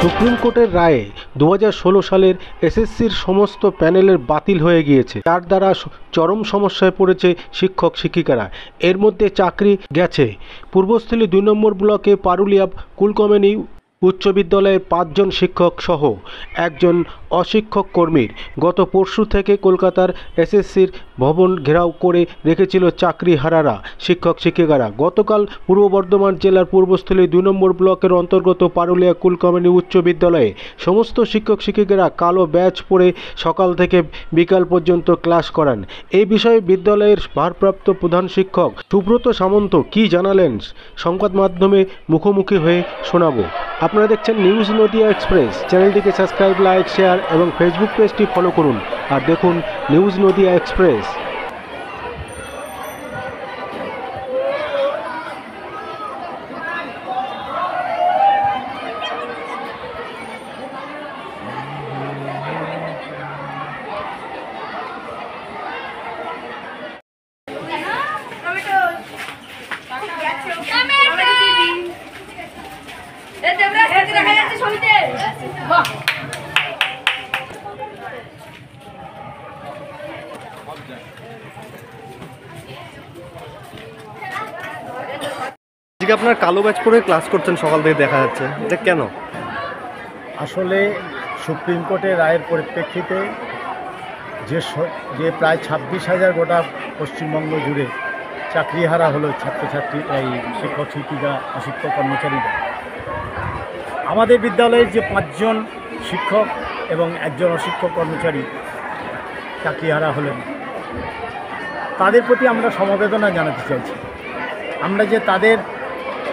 Supreme কোর্টের রায়ে 2016 সালের এসএসসির সমস্ত প্যানেলের বাতিল হয়ে গিয়েছে, যার দ্বারা চরম সমস্যায় পড়েছে শিক্ষক শিক্ষিকারা। এর মধ্যে চাকরি গেছে পূর্বস্থলী 2 নম্বর ব্লকে পারুলিয়া কুলকমনি উচ্চ বিদ্যালয়ের 5 জন শিক্ষক সহ একজন অশিক্ষক কর্মীর। গত পরশু থেকে কলকাতার এসএসসির ভবন ঘেরাও করে রেখেছিল চাকরিহারারা শিক্ষক শিক্ষিকারা। গতকাল পূর্ব বর্ধমান জেলার পূর্বস্থলী 2 নম্বর ব্লকের অন্তর্গত পারুলিয়া কুলকমনি উচ্চ বিদ্যালয়ে সমস্ত শিক্ষক শিক্ষিকারা কালো ব্যাজ পরে সকাল থেকে বিকাল পর্যন্ত ক্লাস করান। এই বিষয়ে বিদ্যালয়ের ভারপ্রাপ্ত প্রধান শিক্ষক সুব্রত সামন্ত কি জানালেন সংবাদ মাধ্যমে মুখোমুখি হয়ে শোনাবো। আপনারা দেখছেন নিউজ নদিয়া এক্সপ্রেস। চ্যানেলটিকে সাবস্ক্রাইব, লাইক, শেয়ার এবং ফেসবুক পেজটি ফলো করুন আর দেখুন নিউজ নদিয়া এক্সপ্রেস। আজকে আপনার কালো ব্যাচ পরে ক্লাস করছেন সকাল থেকে দেখা যাচ্ছে, এটা কেন? আসলে সুপ্রিম কোর্টের রায়ের পরিপ্রেক্ষিতে যে প্রায় 26,000 গোটা পশ্চিমবঙ্গ জুড়ে চাকরিহারা হলো ছাত্রছাত্রী, এই শিক্ষক শিক্ষিকা অশিক্ষক কর্মচারীরা। আমাদের বিদ্যালয়ের যে 5 জন শিক্ষক এবং একজন অশিক্ষক কর্মচারী চাকরিহারা হলেন, তাদের প্রতি আমরা সমবেদনা জানাতে চাইছি। আমরা যে তাদের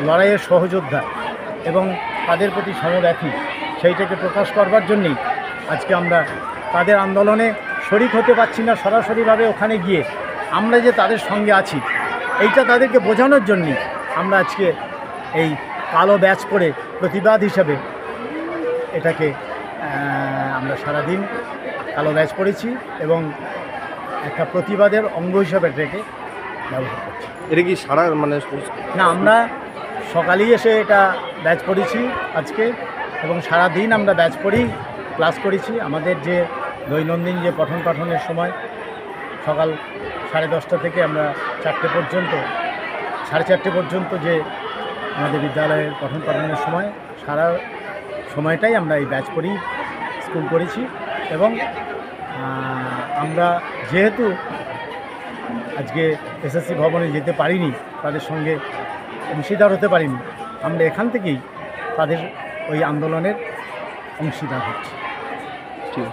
লড়াইয়ের সহযোদ্ধা এবং তাদের প্রতি সমব্যথী, সেইটাকে প্রকাশ করবার জন্যেই আজকে আমরা তাদের আন্দোলনে শরিক হতে পারছি না সরাসরিভাবে ওখানে গিয়ে। আমরা যে তাদের সঙ্গে আছি এইটা তাদেরকে বোঝানোর জন্যই আমরা আজকে এই কালো ব্যাচ পরে প্রতিবাদ হিসাবে এটাকে আমরা সারাদিন কালো ব্যাচ পরেছি এবং একটা প্রতিবাদের অঙ্গ হিসাবে এটাকে ব্যবহার করছি। এটা কি সারা না, আমরা সকালেই এসে এটা ব্যাচ পড়েছি আজকে এবং সারা দিন আমরা ব্যাচ পড়েই ক্লাস করেছি। আমাদের যে দৈনন্দিন যে পঠন পাঠনের সময় সকাল 10:30 থেকে আমরা 4টে পর্যন্ত, 4:30 পর্যন্ত যে আমাদের বিদ্যালয়ের পঠন পাঠনের সময়, সারা সময়টাই আমরা এই ব্যাচ পড়েই স্কুল করেছি। এবং আমরা যেহেতু আজকে এসএসসি ভবনে যেতে পারিনি, তাদের সঙ্গে অংশীদার হতে পারিনি, আমরা এখান থেকেই তাদের ওই আন্দোলনের অংশীদার হচ্ছি। ঠিক।